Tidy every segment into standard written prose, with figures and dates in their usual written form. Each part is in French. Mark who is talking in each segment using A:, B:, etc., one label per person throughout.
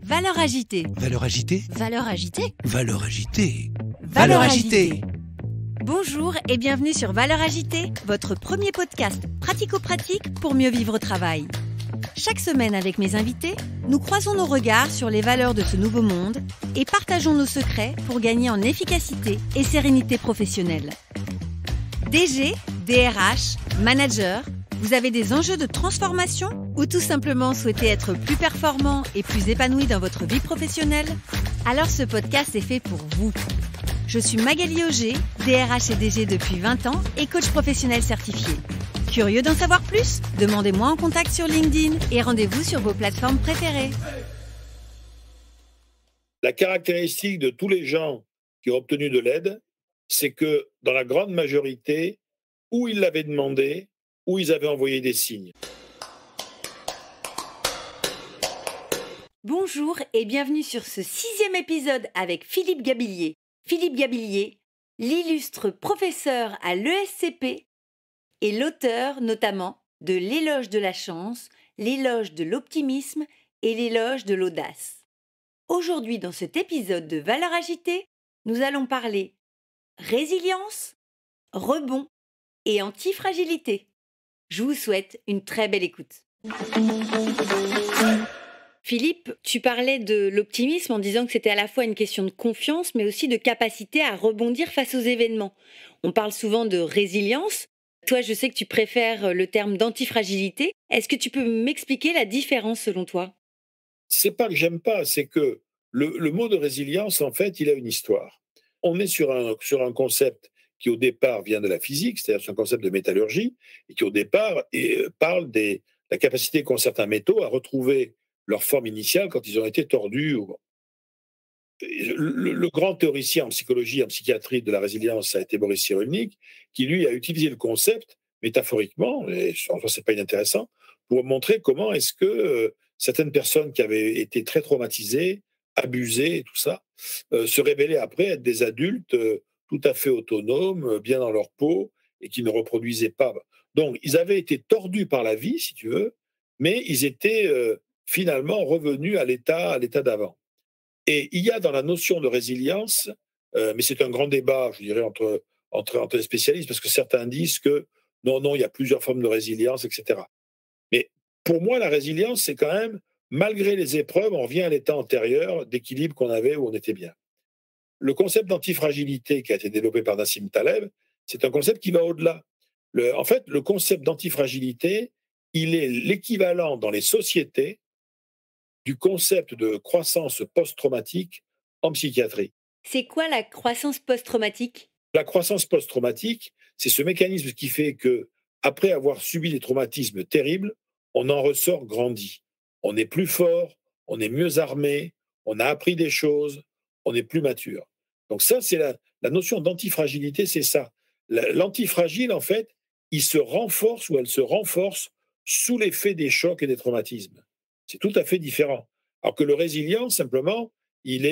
A: Valeurs agitées.
B: Valeurs agitées.
A: Valeurs agitées.
B: Valeurs agitées.
A: Valeurs agitées. Bonjour et bienvenue sur Valeurs agitées, votre premier podcast pratico-pratique pour mieux vivre au travail. Chaque semaine avec mes invités, nous croisons nos regards sur les valeurs de ce nouveau monde et partageons nos secrets pour gagner en efficacité et sérénité professionnelle. DG, DRH, manager, vous avez des enjeux de transformation ou tout simplement souhaitez être plus performant et plus épanoui dans votre vie professionnelle? Alors ce podcast est fait pour vous. Je suis Magali Auger, DRH et DG depuis 20 ans et coach professionnel certifié. Curieux d'en savoir plus? Demandez-moi en contact sur LinkedIn et rendez-vous sur vos plateformes préférées.
C: La caractéristique de tous les gens qui ont obtenu de l'aide, c'est que dans la grande majorité, ou ils l'avaient demandé, ou ils avaient envoyé des signes.
A: Bonjour et bienvenue sur ce 6e épisode avec Philippe Gabillier. Philippe Gabillier, l'illustre professeur à l'ESCP et l'auteur notamment de l'éloge de la chance, l'éloge de l'optimisme et l'éloge de l'audace. Aujourd'hui, dans cet épisode de Valeurs agitées, nous allons parler résilience, rebond et antifragilité. Je vous souhaite une très belle écoute. Philippe, tu parlais de l'optimisme en disant que c'était à la fois une question de confiance, mais aussi de capacité à rebondir face aux événements. On parle souvent de résilience. Toi, je sais que tu préfères le terme d'antifragilité. Est-ce que tu peux m'expliquer la différence selon toi?
C: C'est pas que j'aime pas, c'est que le mot de résilience, en fait, il a une histoire. On est sur un concept qui, au départ, vient de la physique, c'est-à-dire sur un concept de métallurgie, et qui, au départ, parle de la capacité qu'ont certains métaux à retrouver leur forme initiale quand ils ont été tordus. Le grand théoricien en psychologie, en psychiatrie de la résilience, ça a été Boris Cyrulnik, qui, lui, a utilisé le concept métaphoriquement, et en soi, c'est pas inintéressant, pour montrer comment est-ce que certaines personnes qui avaient été très traumatisées, abusées et tout ça, se révélaient après être des adultes tout à fait autonomes, bien dans leur peau, et qui ne reproduisaient pas. Donc, ils avaient été tordus par la vie, si tu veux, mais ils étaient finalement revenus à l'état d'avant. Et il y a dans la notion de résilience, mais c'est un grand débat, je dirais, entre les spécialistes, parce que certains disent que non, il y a plusieurs formes de résilience, etc. Mais pour moi, la résilience, c'est quand même, malgré les épreuves, on revient à l'état antérieur d'équilibre qu'on avait où on était bien. Le concept d'antifragilité qui a été développé par Nassim Taleb, c'est un concept qui va au-delà. En fait, le concept d'antifragilité, il est l'équivalent dans les sociétés du concept de croissance post-traumatique en psychiatrie.
A: C'est quoi la croissance post-traumatique?
C: La croissance post-traumatique, c'est ce mécanisme qui fait que, après avoir subi des traumatismes terribles, on en ressort grandi. On est plus fort, on est mieux armé, on a appris des choses, on est plus mature. Donc ça, c'est la notion d'antifragilité, c'est ça. L'antifragile, en fait, il se renforce ou elle se renforce sous l'effet des chocs et des traumatismes. C'est tout à fait différent. Alors que le résilient, simplement, il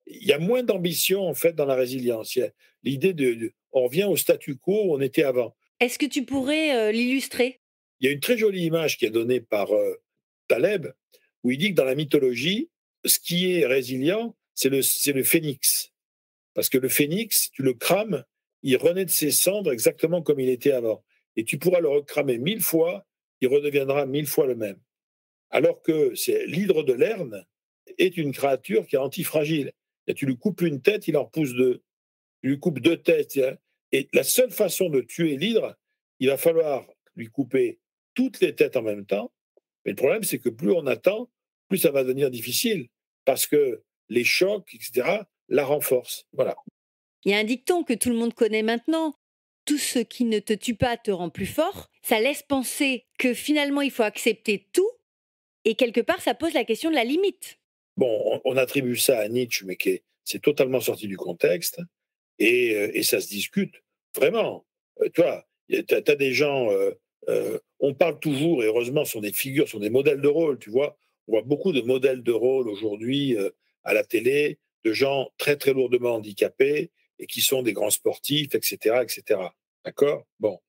C: y a moins d'ambition, en fait, dans la résilience. Il y a l'idée on revient au statu quo où on était avant.
A: Est-ce que tu pourrais l'illustrer?
C: Il y a une très jolie image qui est donnée par Taleb, où il dit que dans la mythologie, ce qui est résilient, c'est le phénix. Parce que le phénix, tu le crames, il renaît de ses cendres exactement comme il était avant. Et tu pourras le recramer 1000 fois, il redeviendra 1000 fois le même. Alors que l'hydre de Lerne est une créature qui est antifragile. Et tu lui coupes une tête, il en repousse deux. Tu lui coupes deux têtes. Et la seule façon de tuer l'hydre, il va falloir lui couper toutes les têtes en même temps. Mais le problème, c'est que plus on attend, plus ça va devenir difficile. Parce que les chocs, etc., la renforcent. Voilà.
A: Il y a un dicton que tout le monde connaît maintenant. Tout ce qui ne te tue pas te rend plus fort. Ça laisse penser que finalement, il faut accepter tout. Et quelque part, ça pose la question de la limite.
C: Bon, on attribue ça à Nietzsche, mais c'est totalement sorti du contexte. Et ça se discute vraiment. Tu vois, tu as des gens, on parle toujours, et heureusement, sont des figures, sont des modèles de rôle, tu vois. On voit beaucoup de modèles de rôle aujourd'hui à la télé, de gens très, très lourdement handicapés et qui sont des grands sportifs, etc., etc. D'accord? Bon.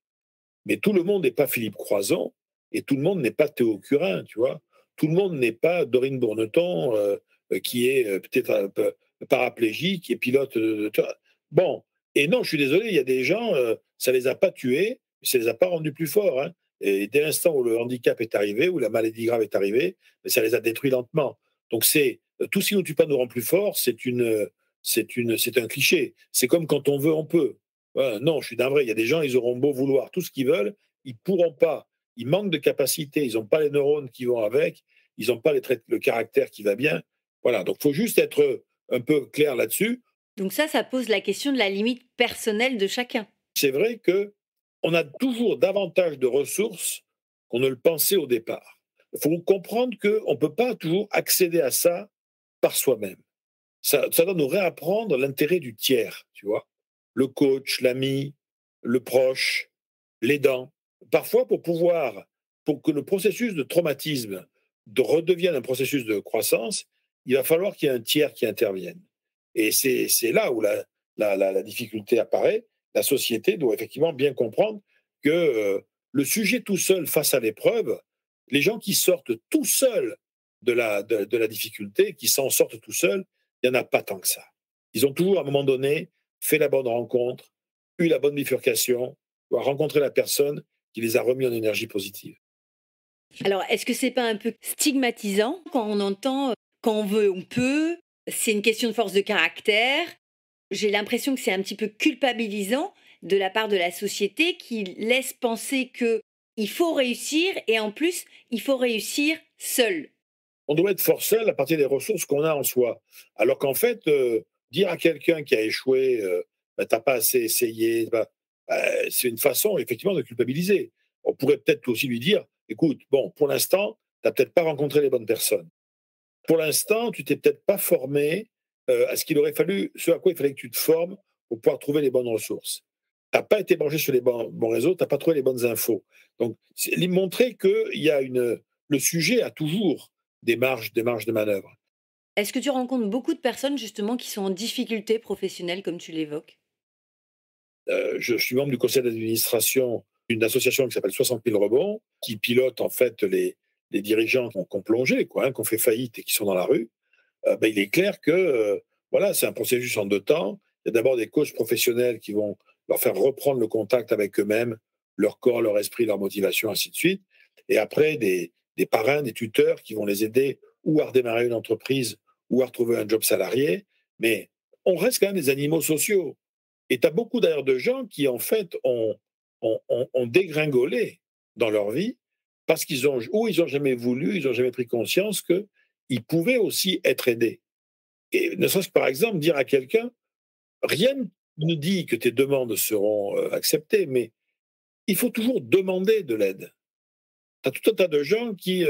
C: Mais tout le monde n'est pas Philippe Croizon et tout le monde n'est pas Théo Curin, tu vois. Tout le monde n'est pas Dorine Bourneton qui est peut-être un peu paraplégique, qui est pilote. Bon, et non, je suis désolé, il y a des gens, ça les a pas tués, ça les a pas rendus plus forts. Hein. Et dès l'instant où le handicap est arrivé, où la maladie grave est arrivée, ça les a détruits lentement. Donc c'est tout ce qui nous tue pas nous rend plus forts, c'est un cliché. C'est comme quand on veut, on peut. Non, je suis navré. Il y a des gens, ils auront beau vouloir tout ce qu'ils veulent, ils pourront pas. Ils manquent de capacité, ils n'ont pas les neurones qui vont avec, ils n'ont pas le caractère qui va bien. Voilà. Donc, il faut juste être un peu clair là-dessus.
A: Donc ça pose la question de la limite personnelle de chacun.
C: C'est vrai qu'on a toujours davantage de ressources qu'on ne le pensait au départ. Il faut comprendre qu'on ne peut pas toujours accéder à ça par soi-même. Ça doit nous réapprendre l'intérêt du tiers, tu vois. Le coach, l'ami, le proche, l'aidant. Parfois, pour que le processus de traumatisme redevienne un processus de croissance, il va falloir qu'il y ait un tiers qui intervienne. Et c'est là où la difficulté apparaît. La société doit effectivement bien comprendre que le sujet tout seul face à l'épreuve, les gens qui sortent tout seuls de la difficulté, qui s'en sortent tout seuls, il n'y en a pas tant que ça. Ils ont toujours, à un moment donné, fait la bonne rencontre, eu la bonne bifurcation, rencontré la personne qui les a remis en énergie positive.
A: Alors, est-ce que c'est pas un peu stigmatisant quand on entend « quand on veut, on peut », c'est une question de force de caractère? J'ai l'impression que c'est un petit peu culpabilisant de la part de la société qui laisse penser qu'il faut réussir et en plus, il faut réussir seul.
C: On doit être fort seul à partir des ressources qu'on a en soi. Alors qu'en fait, dire à quelqu'un qui a échoué, t'as pas assez essayé, c'est une façon effectivement de culpabiliser. On pourrait peut-être aussi lui dire, écoute, bon, pour l'instant, t'as peut-être pas rencontré les bonnes personnes. Pour l'instant, tu t'es peut-être pas formé à ce à quoi il fallait que tu te formes pour pouvoir trouver les bonnes ressources. T'as pas été branché sur les bons réseaux, t'as pas trouvé les bonnes infos. Donc, c'est lui montrer que le sujet a toujours des marges de manœuvre.
A: Est-ce que tu rencontres beaucoup de personnes justement qui sont en difficulté professionnelle comme tu l'évoques?
C: Je suis membre du conseil d'administration d'une association qui s'appelle 60 000 rebonds, qui pilote en fait les dirigeants qui ont plongé, qui ont fait faillite et qui sont dans la rue. Il est clair que c'est un processus en 2 temps. Il y a d'abord des coachs professionnels qui vont leur faire reprendre le contact avec eux-mêmes, leur corps, leur esprit, leur motivation, ainsi de suite. Et après, des parrains, des tuteurs qui vont les aider ou à redémarrer une entreprise ou à retrouver un job salarié. Mais on reste quand même des animaux sociaux. Et tu as beaucoup d'ailleurs de gens qui, en fait, ont dégringolé dans leur vie parce qu'ils n'ont jamais voulu, ils n'ont jamais pris conscience qu'ils pouvaient aussi être aidés. Et ne serait-ce que, par exemple, dire à quelqu'un, rien ne dit que tes demandes seront acceptées, mais il faut toujours demander de l'aide. Tu as tout un tas de gens qui,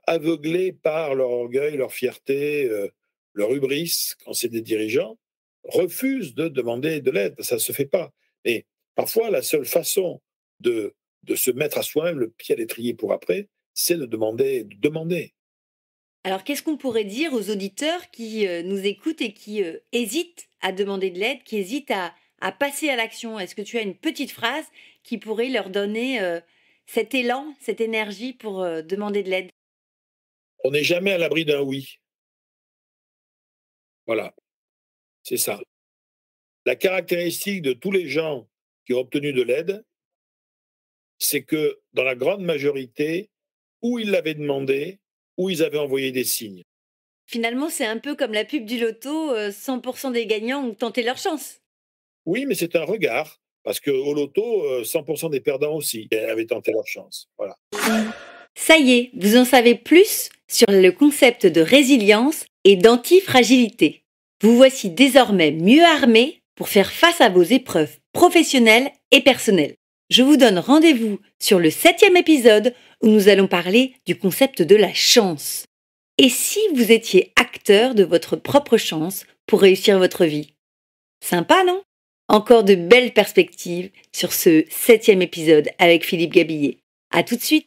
C: aveuglés par leur orgueil, leur fierté, leur hubris, quand c'est des dirigeants, refusent de demander de l'aide. Ça ne se fait pas. Et parfois, la seule façon de se mettre à soi-même le pied à l'étrier pour après, c'est de demander.
A: Alors, qu'est-ce qu'on pourrait dire aux auditeurs qui nous écoutent et qui hésitent à demander de l'aide, qui hésitent à passer à l'action? Est-ce que tu as une petite phrase qui pourrait leur donner cet élan, cette énergie pour demander de l'aide?
C: On n'est jamais à l'abri d'un oui. Voilà, c'est ça. La caractéristique de tous les gens qui ont obtenu de l'aide, c'est que dans la grande majorité, où ils l'avaient demandé, où ils avaient envoyé des signes.
A: Finalement, c'est un peu comme la pub du loto, 100% des gagnants ont tenté leur chance.
C: Oui, mais c'est un regard, parce qu'au loto, 100% des perdants aussi avaient tenté leur chance. Voilà.
A: Ça y est, vous en savez plus sur le concept de résilience et d'antifragilité. Vous voici désormais mieux armés pour faire face à vos épreuves professionnelles et personnelles. Je vous donne rendez-vous sur le 7e épisode où nous allons parler du concept de la chance. Et si vous étiez acteur de votre propre chance pour réussir votre vie? Sympa, non? Encore de belles perspectives sur ce 7e épisode avec Philippe Gabillet. À tout de suite.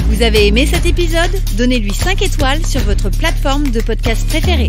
A: Vous avez aimé cet épisode? Donnez-lui 5 étoiles sur votre plateforme de podcast préférée.